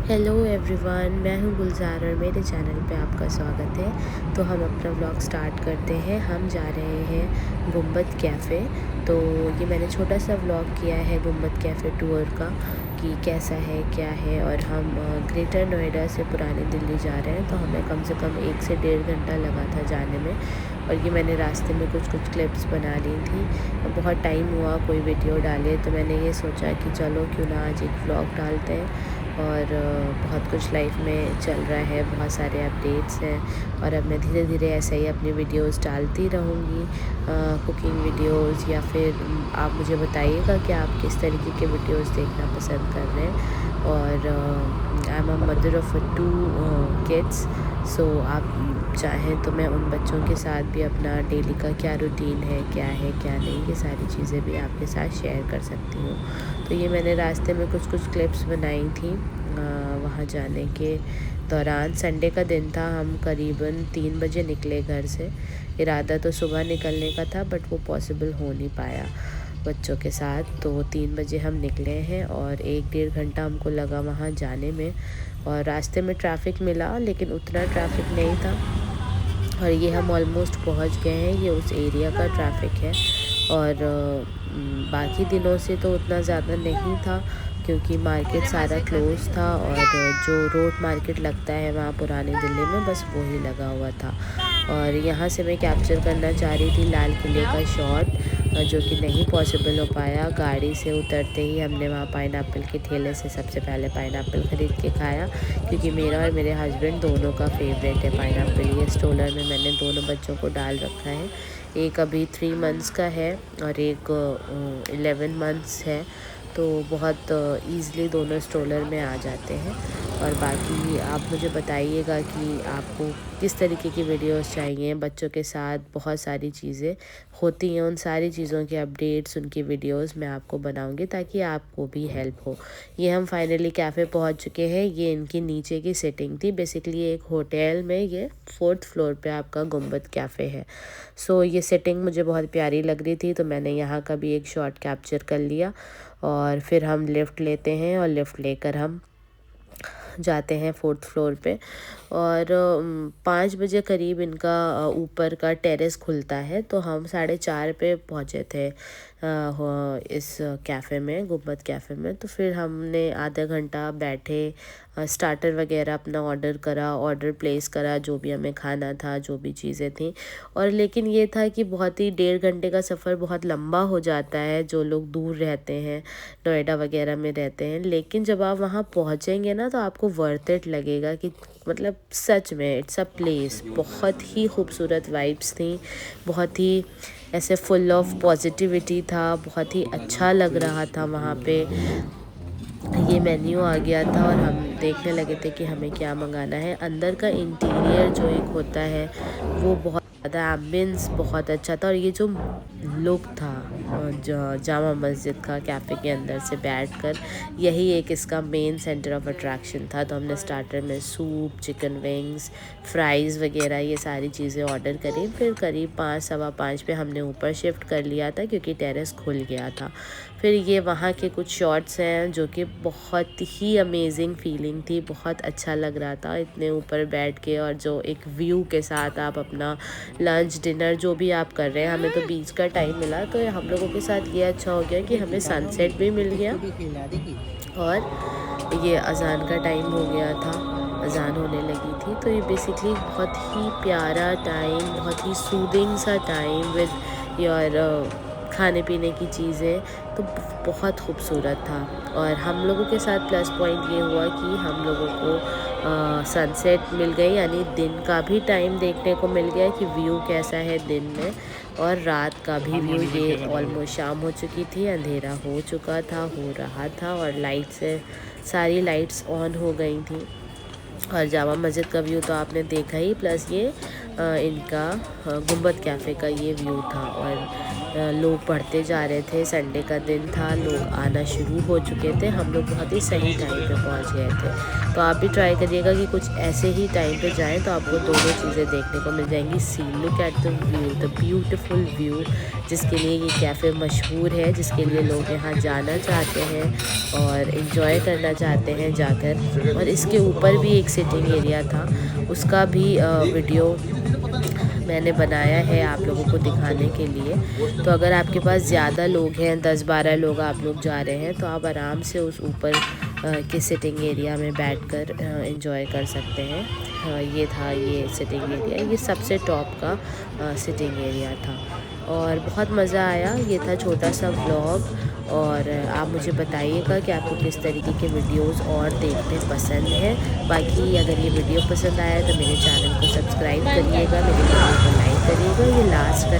Hello everyone, मैं हूँ गुलजार और मेरे चैनल पे आपका स्वागत है। तो हम अपना व्लॉग स्टार्ट करते हैं। हम जा रहे हैं गुम्बद कैफ़े। तो ये मैंने छोटा सा व्लॉग किया है गुम्बद कैफ़े टूर का कि कैसा है क्या है। और हम ग्रेटर नोएडा से पुरानी दिल्ली जा रहे हैं, तो हमें कम से कम 1 से 1.5 घंटा लगा था जाने में। और ये मैंने रास्ते में कुछ क्लिप्स बना ली थी। बहुत टाइम हुआ कोई वीडियो डाले, तो मैंने ये सोचा कि चलो क्यों ना आज एक व्लॉग डालते हैं। और बहुत कुछ लाइफ में चल रहा है, बहुत सारे अपडेट्स हैं। और अब मैं धीरे धीरे ऐसे ही अपनी वीडियोस डालती रहूँगी, कुकिंग वीडियोस। या फिर आप मुझे बताइएगा कि आप किस तरीके के वीडियोस देखना पसंद कर रहे हैं। और I am a mother of 2 kids. So आप चाहें तो मैं उन बच्चों के साथ भी अपना डेली का क्या रूटीन है क्या नहीं, ये सारी चीज़ें भी आपके साथ शेयर कर सकती हूँ। तो ये मैंने रास्ते में कुछ क्लिप्स बनाई थी वहाँ जाने के दौरान। संडे का दिन था, हम करीबन 3 बजे निकले घर से। इरादा तो सुबह निकलने का था, बट वो पॉसिबल हो नहीं पाया बच्चों के साथ। तो 3 बजे हम निकले हैं और 1-1.5 घंटा हमको लगा वहाँ जाने में। और रास्ते में ट्रैफ़िक मिला, लेकिन उतना ट्रैफ़िक नहीं था। और ये हम ऑलमोस्ट पहुँच गए हैं, ये उस एरिया का ट्रैफ़िक है। और बाकी दिनों से तो उतना ज़्यादा नहीं था, क्योंकि मार्केट सारा क्लोज़ था। और जो रोड मार्केट लगता है वहाँ पुरानी दिल्ली में, बस वो ही लगा हुआ था। और यहाँ से मैं कैप्चर करना चाह रही थी लाल किले का शॉट, जो कि नहीं पॉसिबल हो पाया। गाड़ी से उतरते ही हमने वहाँ पाइनएप्पल के ठेले से सबसे पहले पाइनएप्पल ख़रीद के खाया, क्योंकि मेरा और मेरे हस्बैंड दोनों का फेवरेट है पाइनएप्पल। ये स्ट्रोलर में मैंने दोनों बच्चों को डाल रखा है। एक अभी 3 मंथ्स का है और एक 11 मंथ्स है। तो बहुत ईज़िली दोनों स्ट्रोलर में आ जाते हैं। और बाकी आप मुझे बताइएगा कि आपको किस तरीके की वीडियोस चाहिए। बच्चों के साथ बहुत सारी चीज़ें होती हैं, उन सारी चीज़ों के अपडेट्स, उनकी वीडियोस मैं आपको बनाऊंगी ताकि आपको भी हेल्प हो। ये हम फाइनली कैफ़े पहुंच चुके हैं। ये इनकी नीचे की सिटिंग थी। बेसिकली एक होटल में ये 4th फ्लोर पे आपका गुम्बद कैफ़े है। सो ये सेटिंग मुझे बहुत प्यारी लग रही थी, तो मैंने यहाँ का भी एक शॉट कैप्चर कर लिया। और फिर हम लिफ़्ट लेते हैं और लिफ़्ट लेकर हम जाते हैं 4th फ्लोर पे। और 5 बजे करीब इनका ऊपर का टेरेस खुलता है। तो हम 4:30 पे पहुँचे थे इस कैफ़े में, गुम्बद कैफ़े में। तो फिर हमने आधा घंटा बैठे, स्टार्टर वगैरह अपना ऑर्डर प्लेस करा, जो भी हमें खाना था, जो भी चीज़ें थी। और लेकिन ये था कि बहुत ही 1.5 घंटे का सफ़र बहुत लंबा हो जाता है जो लोग दूर रहते हैं, नोएडा वगैरह में रहते हैं। लेकिन जब आप वहाँ पहुँचेंगे ना, तो आपको वर्थ इट लगेगा कि मतलब सच में इट्स अ प्लेस। बहुत ही खूबसूरत वाइब्स थी, बहुत ही ऐसे फुल ऑफ पॉजिटिविटी था, बहुत ही अच्छा लग रहा था वहाँ पे। ये मेन्यू आ गया था और हम देखने लगे थे कि हमें क्या मंगाना है। अंदर का इंटीरियर जो एक होता है, वो बहुत ज़्यादा, एम्बियंस बहुत अच्छा था। और ये जो लुक था जामा मस्जिद का कैफ़े के अंदर से बैठकर, यही एक इसका मेन सेंटर ऑफ अट्रैक्शन था। तो हमने स्टार्टर में सूप, चिकन विंग्स, फ्राइज़ वगैरह ये सारी चीज़ें ऑर्डर करी। फिर करीब 5 सवा 5 पे हमने ऊपर शिफ्ट कर लिया था, क्योंकि टेरेस खुल गया था। फिर ये वहाँ के कुछ शॉट्स हैं जो कि बहुत ही अमेजिंग फीलिंग थी, बहुत अच्छा लग रहा था इतने ऊपर बैठ के। और जो एक व्यू के साथ आप अपना लंच डिनर जो भी आप कर रहे हैं, हमें तो बीच का टाइम मिला, तो हम लोगों के साथ ये अच्छा हो गया कि हमें सनसेट भी मिल गया। और ये अज़ान का टाइम हो गया था, अज़ान होने लगी थी। तो ये बेसिकली बहुत ही प्यारा टाइम, बहुत ही सूदिंग सा टाइम विद योर खाने पीने की चीज़ें, तो बहुत खूबसूरत था। और हम लोगों के साथ प्लस पॉइंट ये हुआ कि हम लोगों को सनसेट मिल गई, यानी दिन का भी टाइम देखने को मिल गया कि व्यू कैसा है दिन में। और रात का भी व्यू, ये ऑलमोस्ट शाम हो चुकी थी, अंधेरा हो चुका था, हो रहा था। और सारी लाइट्स ऑन हो गई थी। और जामा मस्जिद का व्यू तो आपने देखा ही, प्लस ये इनका गुम्बद कैफ़े का ये व्यू था। और लोग बढ़ते जा रहे थे। संडे का दिन था, लोग आना शुरू हो चुके थे। हम लोग बहुत ही सही टाइम पे पहुंच गए थे। तो आप भी ट्राई करिएगा कि कुछ ऐसे ही टाइम पे जाएं तो आपको दोनों चीज़ें देखने को मिल जाएंगी। See look at the view, the beautiful view, जिसके लिए ये कैफ़े मशहूर है, जिसके लिए लोग यहाँ जाना चाहते हैं और इन्जॉय करना चाहते हैं जाकर। और इसके ऊपर भी एक सिटिंग एरिया था, उसका भी वीडियो मैंने बनाया है आप लोगों को दिखाने के लिए। तो अगर आपके पास ज़्यादा लोग हैं, 10-12 लोग आप लोग जा रहे हैं, तो आप आराम से उस ऊपर के सिटिंग एरिया में बैठकर एंजॉय कर सकते हैं। ये था ये सिटिंग एरिया, ये सबसे टॉप का सिटिंग एरिया था और बहुत मज़ा आया। ये था छोटा सा व्लॉग और आप मुझे बताइएगा कि आपको किस तरीके के वीडियोस और देखने पसंद है। बाकी अगर ये वीडियो पसंद आया तो मेरे चैनल को सब्सक्राइब करिएगा, मेरे वीडियो को लाइक करिएगा। ये लास्ट का